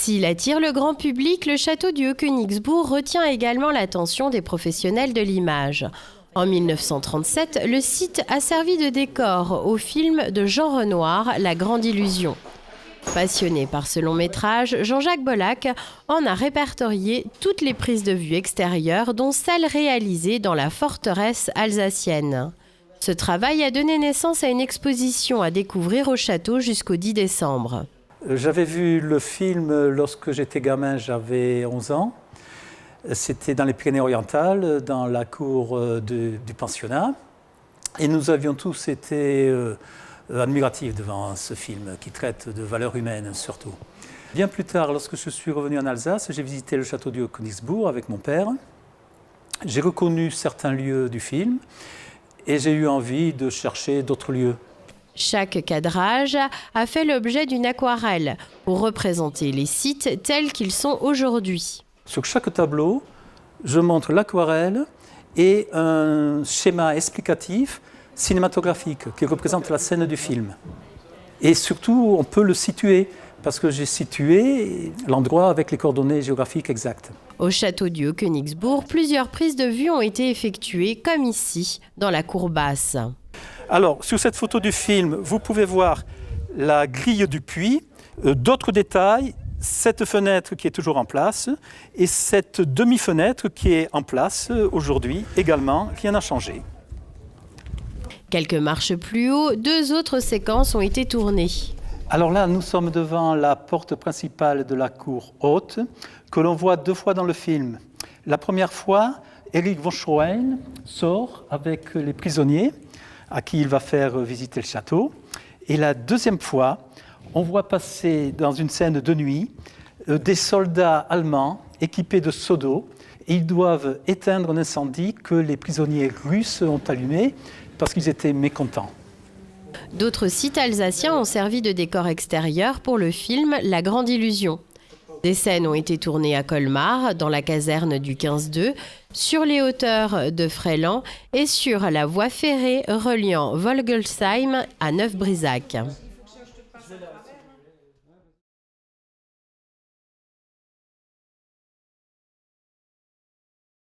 S'il attire le grand public, le château du Haut-Königsbourg retient également l'attention des professionnels de l'image. En 1937, le site a servi de décor au film de Jean Renoir, La Grande Illusion. Passionné par ce long métrage, Jean-Jacques Bollack en a répertorié toutes les prises de vue extérieures, dont celles réalisées dans la forteresse alsacienne. Ce travail a donné naissance à une exposition à découvrir au château jusqu'au 10 décembre. J'avais vu le film lorsque j'étais gamin, j'avais 11 ans. C'était dans les Pyrénées-Orientales, dans la cour du pensionnat. Et nous avions tous été admiratifs devant ce film qui traite de valeurs humaines surtout. Bien plus tard, lorsque je suis revenu en Alsace, j'ai visité le château du Haut-Königsbourg avec mon père. J'ai reconnu certains lieux du film et j'ai eu envie de chercher d'autres lieux. Chaque cadrage a fait l'objet d'une aquarelle pour représenter les sites tels qu'ils sont aujourd'hui. Sur chaque tableau, je montre l'aquarelle et un schéma explicatif cinématographique qui représente la scène du film. Et surtout, on peut le situer, parce que j'ai situé l'endroit avec les coordonnées géographiques exactes. Au château du Haut-Königsbourg, plusieurs prises de vue ont été effectuées, comme ici, dans la cour basse. Alors, sur cette photo du film, vous pouvez voir la grille du puits, d'autres détails, cette fenêtre qui est toujours en place et cette demi-fenêtre qui est en place aujourd'hui également, rien n'a changé. Quelques marches plus haut, 2 autres séquences ont été tournées. Alors là, nous sommes devant la porte principale de la cour haute, que l'on voit 2 fois dans le film. La première fois, Erich von Stroheim sort avec les prisonniers à qui il va faire visiter le château. Et la deuxième fois, on voit passer dans une scène de nuit des soldats allemands équipés de seaux d'eau. Et ils doivent éteindre un incendie que les prisonniers russes ont allumé parce qu'ils étaient mécontents. D'autres sites alsaciens ont servi de décor extérieur pour le film La Grande Illusion. Des scènes ont été tournées à Colmar, dans la caserne du 15-2, sur les hauteurs de Freiland et sur la voie ferrée reliant Volgelsheim à Neuf-Brisach.